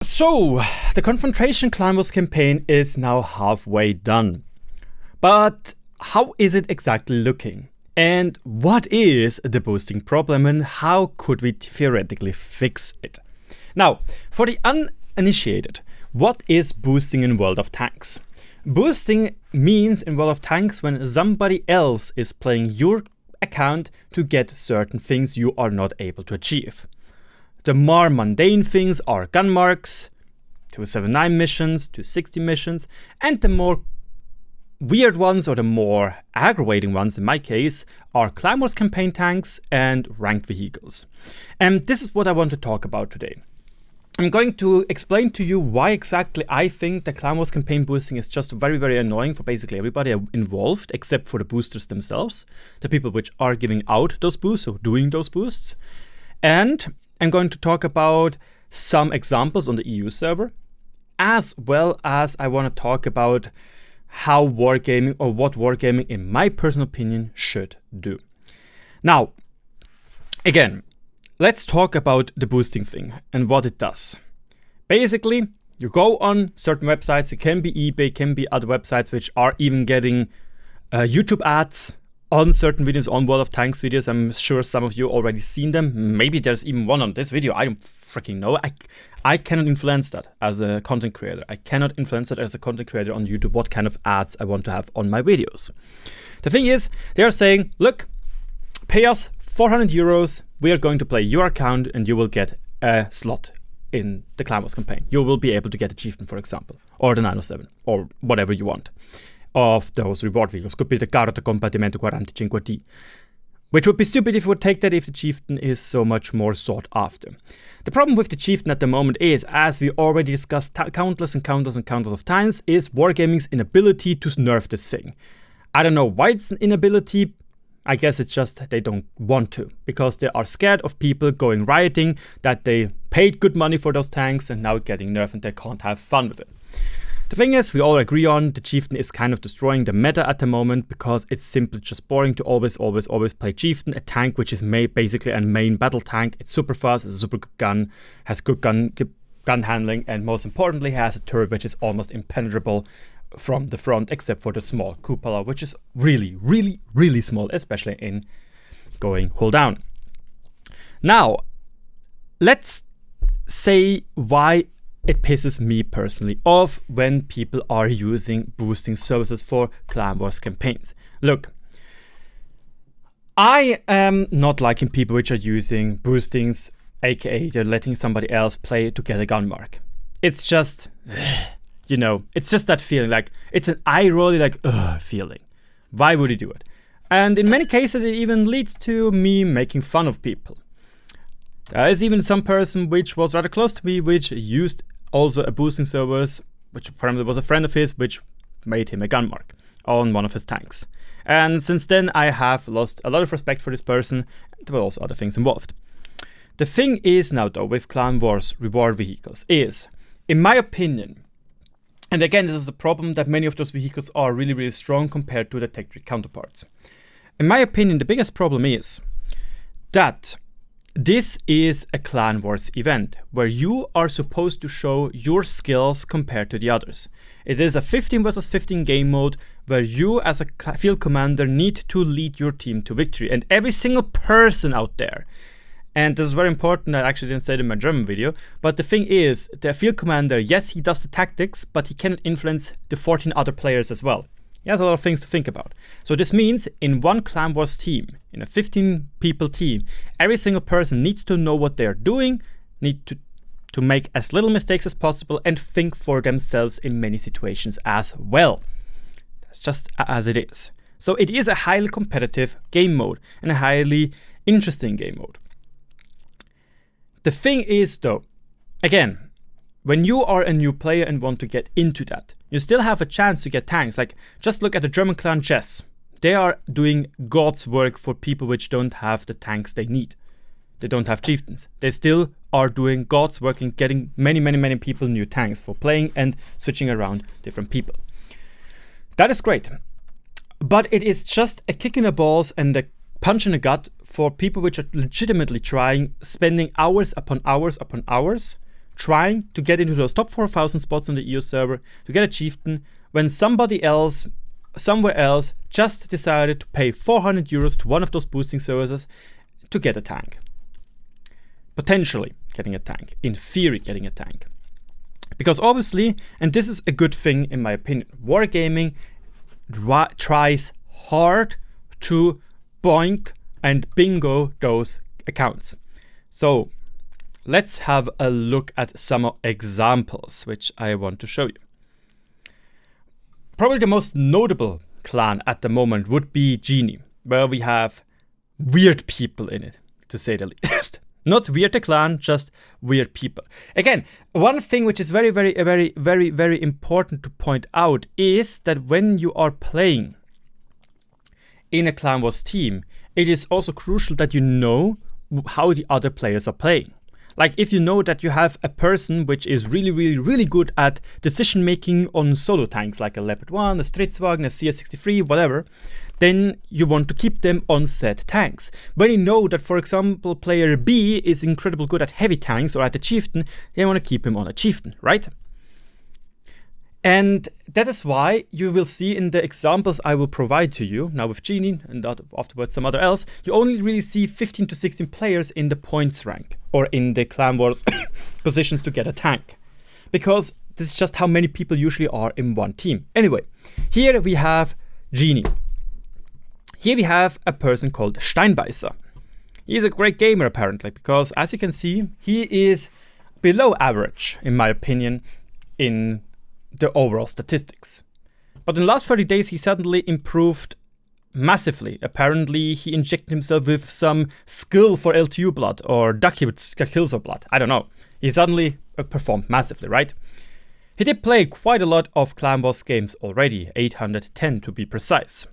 So, the Confrontation Clanwars campaign is now halfway done. But how is it exactly looking? And what is the boosting problem and how could we theoretically fix it? Now, for the uninitiated, what is boosting in World of Tanks? Boosting means in World of Tanks when somebody else is playing your account to get certain things you are not able to achieve. The more mundane things are gun marks, 279 missions, 260 missions, and the more weird ones, or the more aggravating ones in my case, are Clanwars campaign tanks and ranked vehicles. And this is what I want to talk about today. I'm going to explain to you why exactly I think the Clanwars campaign boosting is just very, very annoying for basically everybody involved, except for the boosters themselves, the people which are giving out those boosts or doing those boosts. And I'm going to talk about some examples on the EU server, as well as I want to talk about how wargaming, or what wargaming in my personal opinion should do. Now, again, let's talk about the boosting thing and what it does. Basically, you go on certain websites, it can be eBay, it can be other websites which are even getting YouTube ads on certain videos, on World of Tanks videos. I'm sure some of you already seen them. Maybe there's even one on this video. I don't freaking know. I cannot influence that as a content creator. I cannot influence that as a content creator on YouTube, what kind of ads I want to have on my videos. The thing is, they are saying, look, pay us 400 euros. We are going to play your account and you will get a slot in the Clanwars campaign. You will be able to get a chieftain, for example, or the 907, or whatever you want of those reward vehicles. Could be the Carro de Combattimento 45D. Which would be stupid if you would take that if the chieftain is so much more sought after. The problem with the chieftain at the moment is, as we already discussed countless and countless and countless of times, is wargaming's inability to nerf this thing. I don't know why it's an inability. I guess it's just they don't want to, because they are scared of people going rioting that they paid good money for those tanks and now getting nerfed and they can't have fun with it. The thing is, we all agree on, the chieftain is kind of destroying the meta at the moment because it's simply just boring to always play chieftain, a tank which is basically a main battle tank. It's super fast, it's a super good gun, has good gun handling, and most importantly has a turret which is almost impenetrable from the front, except for the small cupola, which is really, really, really small, especially in going hull down. Now, let's say why it pisses me personally off when people are using boosting services for Clanwars campaigns. Look, I am not liking people which are using boostings, aka they're letting somebody else play to get a gun mark. It's just, you know, it's just that feeling, like, it's an eye-rolly, like, feeling. Why would you do it? And in many cases, it even leads to me making fun of people. There is even some person which was rather close to me, which used also a boosting service, which apparently was a friend of his, which made him a gun mark on one of his tanks. And since then, I have lost a lot of respect for this person. There were also other things involved. The thing is now, though, with Clanwars reward vehicles is, in my opinion, and again, this is a problem that many of those vehicles are really, really strong compared to the Tech 3 counterparts. In my opinion, the biggest problem is that this is a Clanwars event where you are supposed to show your skills compared to the others. It is a 15 versus 15 game mode where you as a field commander need to lead your team to victory. And every single person out there, and this is very important, I actually didn't say it in my German video, but the thing is, the field commander, yes, he does the tactics, but he cannot influence the 14 other players as well. He has a lot of things to think about. So this means in one Clanwars team, in a 15 people team, every single person needs to know what they're doing, need to make as little mistakes as possible and think for themselves in many situations as well. That's just as it is. So it is a highly competitive game mode and a highly interesting game mode. The thing is though, again, when you are a new player and want to get into that, you still have a chance to get tanks. Like, just look at the German clan Chess. They are doing God's work for people which don't have the tanks they need. They don't have chieftains. They still are doing God's work and getting many people new tanks for playing and switching around different people. That is great. But it is just a kick in the balls and a punch in the gut for people which are legitimately spending hours upon hours trying to get into those top 4,000 spots on the EU server to get a chieftain when somebody else, somewhere else, just decided to pay 400 euros to one of those boosting services to get a tank. Potentially getting a tank. In theory, getting a tank. Because obviously, and this is a good thing in my opinion, Wargaming tries hard to boink and bingo those accounts. So let's have a look at some examples which I want to show you. Probably the most notable clan at the moment would be Genie, where we have weird people in it, to say the least. Not weird the clan, just weird people. Again, one thing which is very important to point out is that when you are playing in a Clan Wars team, it is also crucial that you know how the other players are playing. Like if you know that you have a person which is really good at decision making on solo tanks, like a Leopard 1, a Stridswagen, a CS63, whatever, then you want to keep them on said tanks. When you know that, for example, player B is incredibly good at heavy tanks or at a chieftain, you want to keep him on a chieftain, right? And that is why you will see in the examples I will provide to you, now with Genie and afterwards some other else, you only really see 15 to 16 players in the points rank or in the Clan Wars positions to get a tank. Because this is just how many people usually are in one team. Anyway, here we have Genie. Here we have a person called Steinbeißer. He's a great gamer apparently, because as you can see, he is below average, in my opinion, in the overall statistics. But in the last 30 days, he suddenly improved massively. Apparently, he injected himself with some skill for LTU blood or Ducky with Killzone blood. I don't know. He suddenly performed massively, right? He did play quite a lot of Clan Wars games already, 810 to be precise.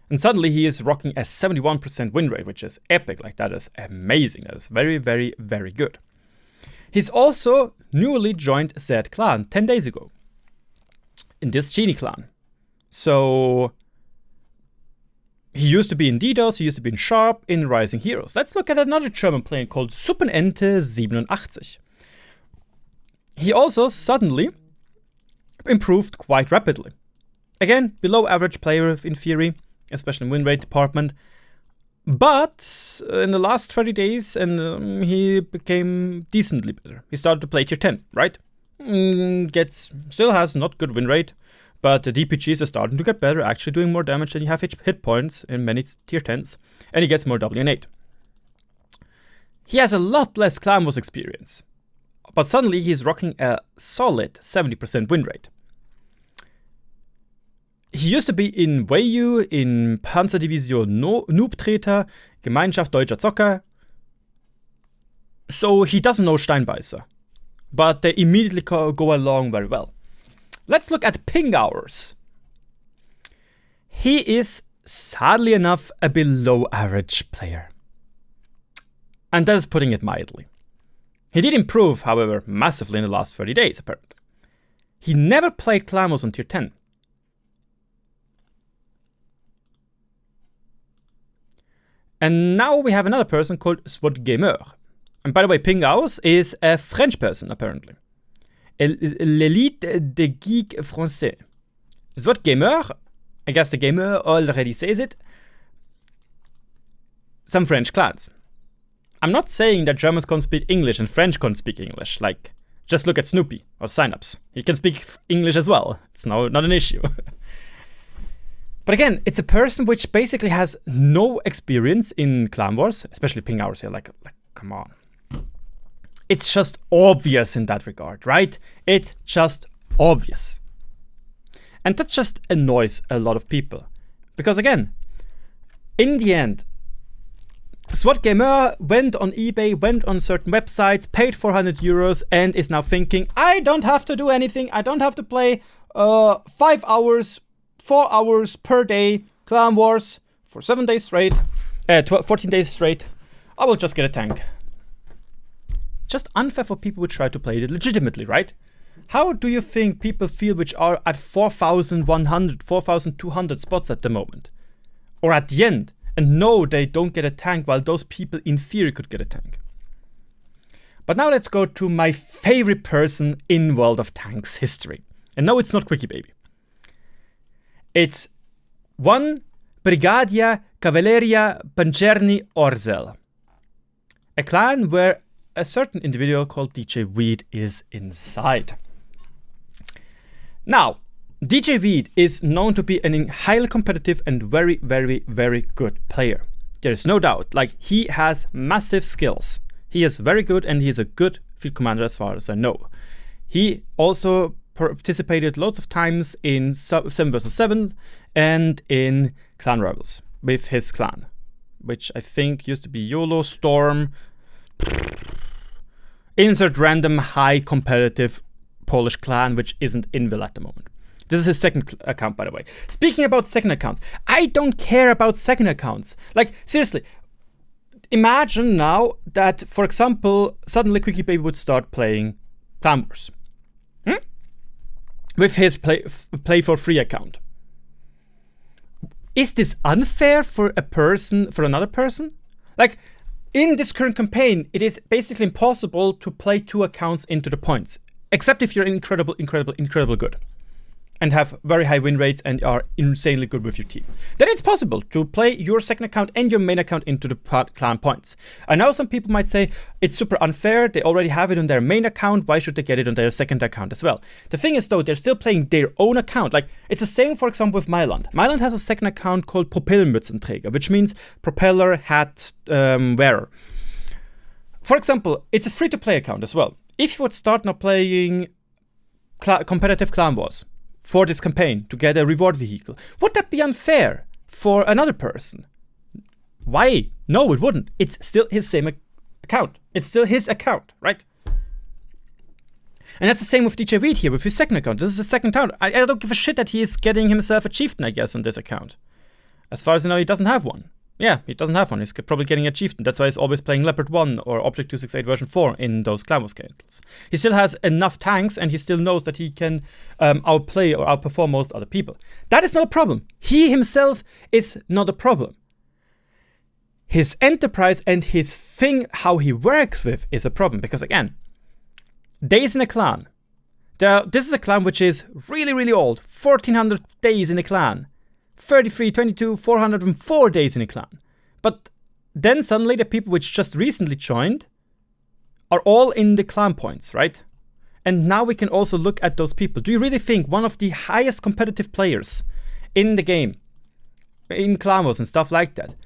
And suddenly he is rocking a 71% win rate, which is epic. Like, that is amazing. That is very good. He's also newly joined said clan 10 days ago. In this Genie clan. So he used to be in DDoS, he used to be in Sharp, in Rising Heroes. Let's look at another German player called Suppenente87. He also suddenly improved quite rapidly. Again, below average player in theory, especially in win rate department. But in the last 30 days, and he became decently better. He started to play tier 10, right? Still has not good win rate, but the DPGs are starting to get better, actually doing more damage than you have hit points in many tier 10s, and he gets more WN8. He has a lot less Clan Wars experience, but suddenly he's rocking a solid 70% win rate. He used to be in Wei-Yu, in Panzerdivision Noobtreter, Gemeinschaft Deutscher Zocker, so he doesn't know Steinbeißer. But they immediately go along very well. Let's look at ping hours. He is, sadly enough, a below average player. And that is putting it mildly. He did improve, however, massively in the last 30 days, apparently. He never played Clan Wars on tier 10. And now we have another person called SWAT Gamer. And by the way, Ping Aus is a French person, apparently. L'élite de geek français. SWAT Gamer, I guess the gamer already says it. Some French clans. I'm not saying that Germans can't speak English and French can't speak English. Like, just look at Snoopy or Synapse. He can speak English as well. It's not an issue. But again, it's a person which basically has no experience in Clan Wars, especially Ping Hours here. Like, come on. It's just obvious in that regard, right? It's just obvious. And that just annoys a lot of people. Because again, in the end, SWAT Gamer went on eBay, went on certain websites, paid 400 euros, and is now thinking, I don't have to do anything. I don't have to play 5 hours, 4 hours per day Clan Wars for 7 days straight, 14 days straight. I will just get a tank. Just unfair for people who try to play it legitimately, right? How do you think people feel which are at 4,100, 4,200 spots at the moment? Or at the end, and know they don't get a tank while those people in theory could get a tank? But now let's go to my favorite person in World of Tanks history. And no, it's not Quickie Baby. It's one Brigadia Cavalleria Pancerni Orzel. A clan where a certain individual called DJ Weed is inside. Now, DJ Weed is known to be a highly competitive and very, very, very good player. There is no doubt. Like, he has massive skills. He is very good and he is a good field commander as far as I know. He also participated lots of times in 7 vs 7 and in Clan Rebels with his clan, which I think used to be YOLO, Storm, insert random high competitive Polish clan, which isn't Invil at the moment. This is his second account, by the way. Speaking about second accounts, I don't care about second accounts. Like, seriously, imagine now that, for example, suddenly Quickie Baby would start playing Clan Wars. With his play for free account. Is this unfair for another person? Like, in this current campaign, it is basically impossible to play 2 accounts into the points. Except if you're incredible good. And have very high win rates and are insanely good with your team. Then it's possible to play your second account and your main account into the clan points. I know some people might say it's super unfair, they already have it on their main account, why should they get it on their second account as well? The thing is though, they're still playing their own account. Like, it's the same, for example, with Mailand. Mailand has a second account called Propellermützenträger, which means propeller hat wearer. For example, it's a free-to-play account as well. If you would start now playing competitive Clan Wars for this campaign to get a reward vehicle, would that be unfair for another person? Why? No, it wouldn't. It's still his same account. It's still his account, right? And that's the same with DJ Weed here with his second account. This is his second account. I don't give a shit that he is getting himself a chieftain, I guess, on this account. As far as I know, he doesn't have one. Yeah, he doesn't have one. He's probably getting a chieftain. That's why he's always playing Leopard 1 or Object 268 version 4 in those Clan Wars schedules. He still has enough tanks and he still knows that he can outplay or outperform most other people. That is not a problem. He himself is not a problem. His enterprise and his thing, how he works with, is a problem. Because again, days in a clan. This is a clan which is really, really old. 1400 days in a clan. 33, 22, 404 days in a clan. But then suddenly the people which just recently joined are all in the clan points, right? And now we can also look at those people. Do you really think one of the highest competitive players in the game, in Clan Wars and stuff like that,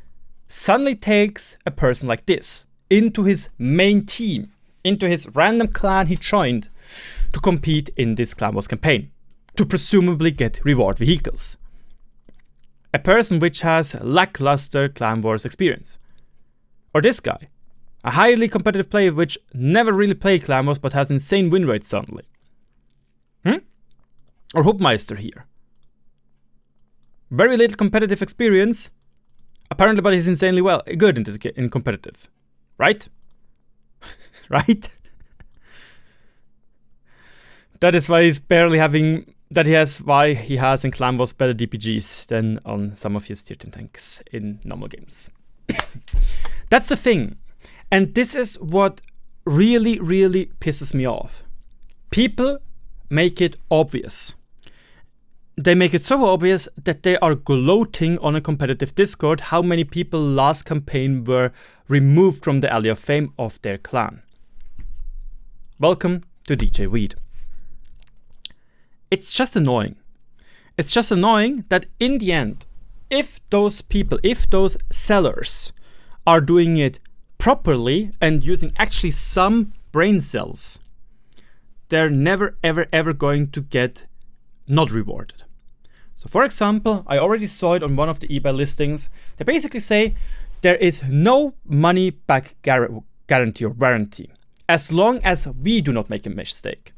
suddenly takes a person like this into his main team, into his random clan he joined to compete in this Clan Wars campaign, to presumably get reward vehicles? A person which has lackluster Clan Wars experience. Or this guy, a highly competitive player which never really played Clan Wars but has insane win rates suddenly. Or Hoopmeister here. Very little competitive experience, apparently, but he's insanely good in competitive. Right? Right? That is why he's barely having... why he has in Clan Wars better DPGs than on some of his tier 10 tanks in normal games. That's the thing. And this is what really, really pisses me off. People make it obvious. They make it so obvious that they are gloating on a competitive Discord how many people last campaign were removed from the Alley of Fame of their clan. Welcome to DJ Weed. It's just annoying. It's just annoying that in the end, if those people, if those sellers are doing it properly and using actually some brain cells, they're never, ever, ever going to get not rewarded. So for example, I already saw it on one of the eBay listings. They basically say there is no money back guarantee or warranty as long as we do not make a mistake.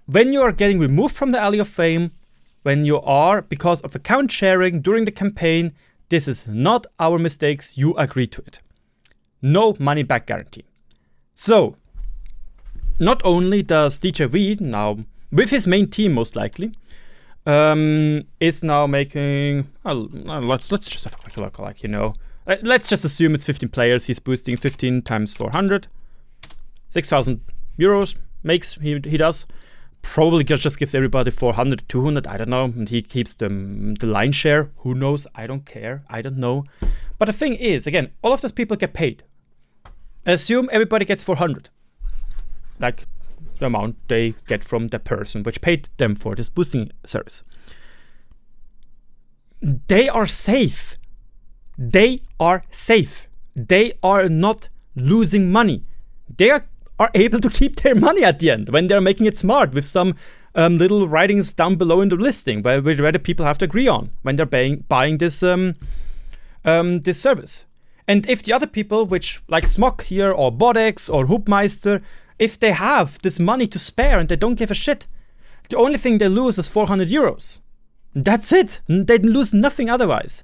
When you are getting removed from the Alley of Fame, when you are, because of account sharing during the campaign, this is not our mistakes, you agree to it. No money back guarantee. So, not only does DJ Weed now, with his main team most likely, is now making, let's just have a quick look, like, you know, let's just assume it's 15 players, he's boosting 15 times 400. 6,000 euros makes, he does. Probably just gives everybody 400, 200, I don't know, and he keeps the line share. Who knows? I don't care. I don't know. But the thing is, again, all of those people get paid. Assume everybody gets 400. Like the amount they get from the person which paid them for this boosting service. They are safe. They are safe. They are not losing money. They are able to keep their money at the end when they're making it smart with some little writings down below in the listing where the people have to agree on when they're buying this this service. And if the other people, which like Smok here or Bodex or Hoopmeister, if they have this money to spare and they don't give a shit, the only thing they lose is 400 euros. That's it. They lose nothing otherwise.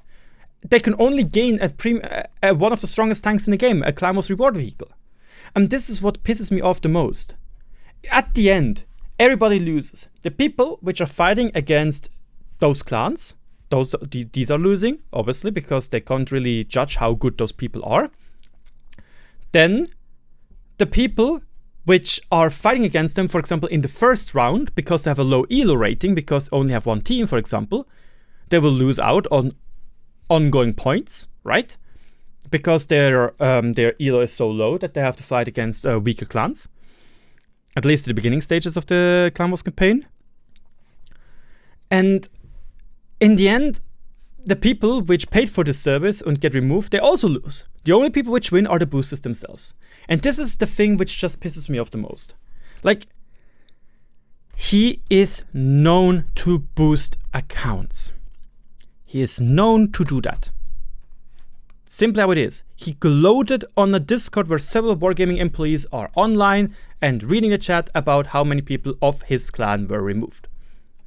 They can only gain one of the strongest tanks in the game, a Clanwars reward vehicle. And this is what pisses me off the most. At the end, everybody loses. The people which are fighting against those clans, these are losing, obviously, because they can't really judge how good those people are. Then, the people which are fighting against them, for example, in the first round, because they have a low ELO rating, because they only have one team, for example, they will lose out on ongoing points, right? Because their ELO is so low that they have to fight against weaker clans. At least in the beginning stages of the Clanwars campaign. And in the end, the people which paid for this service and get removed, they also lose. The only people which win are the boosters themselves. And this is the thing which just pisses me off the most. Like, he is known to boost accounts. He is known to do that. Simply how it is. He gloated on a Discord where several Wargaming employees are online and reading the chat about how many people of his clan were removed.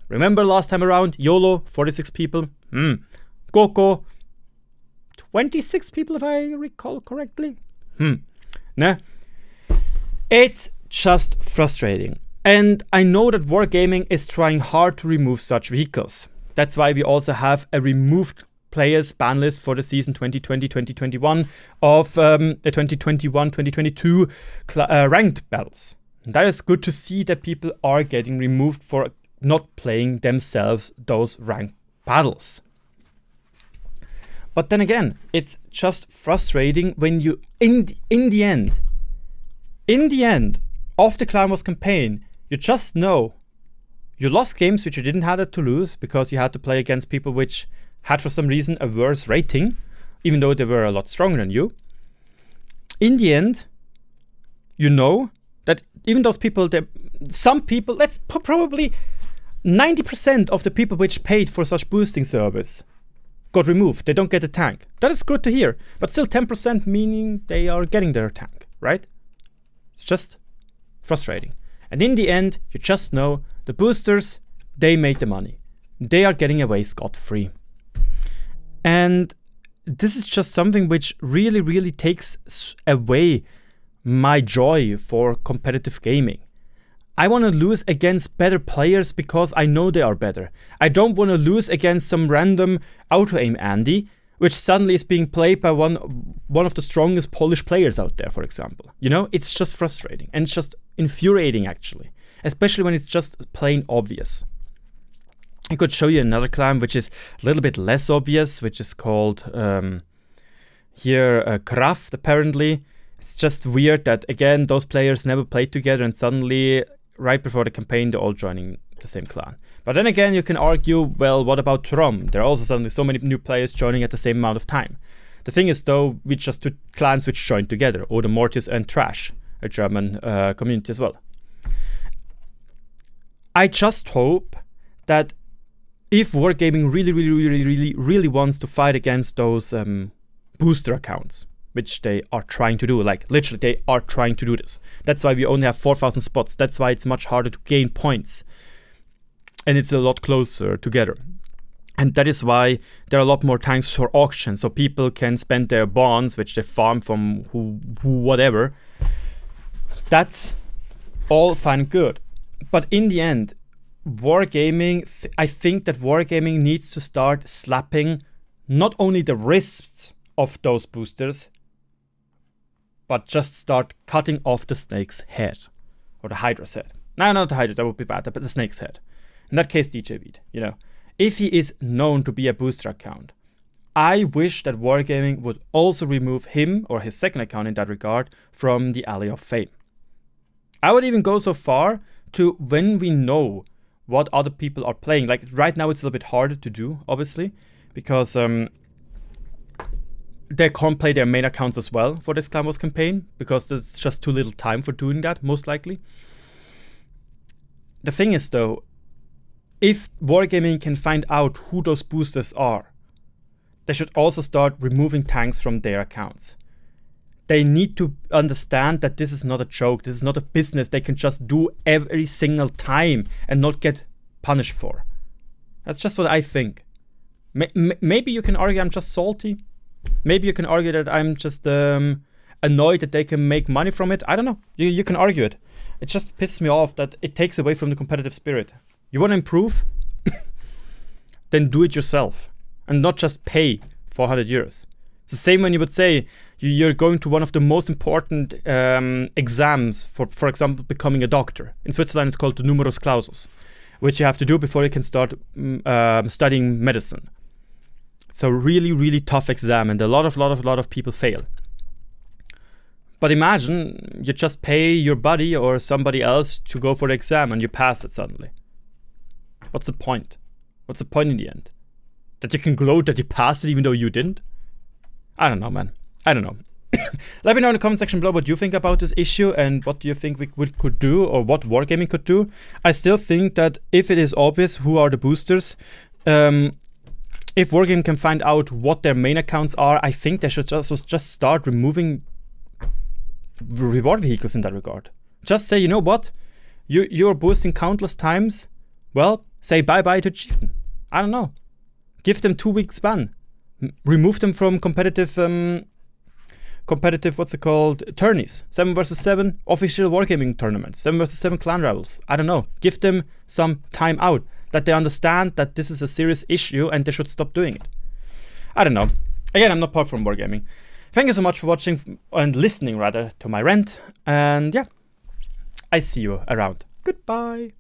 Remember last time around, YOLO, 46 people. Coco, 26 people if I recall correctly. Nah. It's just frustrating. And I know that Wargaming is trying hard to remove such vehicles. That's why we also have a removed players ban list for the season 2020-2021 of the 2021-2022 ranked battles. And that is good to see that people are getting removed for not playing themselves those ranked battles. But then again, it's just frustrating when you, in the end of the Clanwars campaign, you just know you lost games which you didn't have to lose because you had to play against people which had for some reason a worse rating, even though they were a lot stronger than you. In the end, you know that even those people, some people, let's probably 90% of the people which paid for such boosting service got removed. They don't get a tank. That is good to hear. But still 10% meaning they are getting their tank, right? It's just frustrating. And in the end, you just know the boosters, they made the money. They are getting away scot-free. And this is just something which really, really takes away my joy for competitive gaming. I want to lose against better players because I know they are better. I don't want to lose against some random auto-aim Andy, which suddenly is being played by one of the strongest Polish players out there, for example. You know, it's just frustrating and it's just infuriating, actually. Especially when it's just plain obvious. I could show you another clan which is a little bit less obvious, which is called Kraft, apparently. It's just weird that, again, those players never played together and suddenly, right before the campaign, they're all joining the same clan. But then again, you can argue, well, what about Trom? There are also suddenly so many new players joining at the same amount of time. The thing is, though, we just two clans which joined together, Oder Mortis and Trash, a German community as well. I just hope that if Wargaming really wants to fight against those booster accounts, which they are trying to do, like literally they are trying to do this. That's why we only have 4,000 spots. That's why it's much harder to gain points. And it's a lot closer together. And that is why there are a lot more tanks for auction, so people can spend their bonds, which they farm from whatever. That's all fine and good. But in the end, Wargaming, I think that Wargaming needs to start slapping not only the wrists of those boosters, but just start cutting off the snake's head. Or the Hydra's head. No, not the Hydra, that would be bad, but the snake's head. In that case, DJ Beat, you know. If he is known to be a booster account, I wish that Wargaming would also remove him, or his second account in that regard, from the Alley of Fame. I would even go so far to, when we know what other people are playing, like right now it's a little bit harder to do, obviously, because they can't play their main accounts as well for this Clan Wars campaign, because there's just too little time for doing that, most likely. The thing is though, if Wargaming can find out who those boosters are, they should also start removing tanks from their accounts. They need to understand that this is not a joke, this is not a business they can just do every single time and not get punished for. That's just what I think. Maybe you can argue I'm just salty. Maybe you can argue that I'm just annoyed that they can make money from it. I don't know. You can argue it. It just pisses me off that it takes away from the competitive spirit. You want to improve? Then do it yourself. And not just pay 400 euros. It's the same when you would say you're going to one of the most important exams for example, becoming a doctor. In Switzerland, it's called the Numerus Clausus, which you have to do before you can start studying medicine. It's a really, really tough exam, and a lot of people fail. But imagine you just pay your buddy or somebody else to go for the exam and you pass it suddenly. What's the point? What's the point in the end? That you can gloat that you passed it even though you didn't? I don't know, man. I don't know. Let me know in the comment section below what you think about this issue and what do you think we could do, or what Wargaming could do. I still think that if it is obvious who are the boosters, if Wargaming can find out what their main accounts are, I think they should just start removing reward vehicles in that regard. Just say, you know what? You're boosting countless times. Well, say bye-bye to Chieftain. I don't know. Give them 2 weeks ban. Remove them from competitive, what's it called, tourneys. 7 vs 7 official Wargaming tournaments. 7 vs 7 clan rivals. I don't know. Give them some time out. That they understand that this is a serious issue and they should stop doing it. I don't know. Again, I'm not part from Wargaming. Thank you so much for watching and listening rather to my rant. And yeah, I see you around. Goodbye.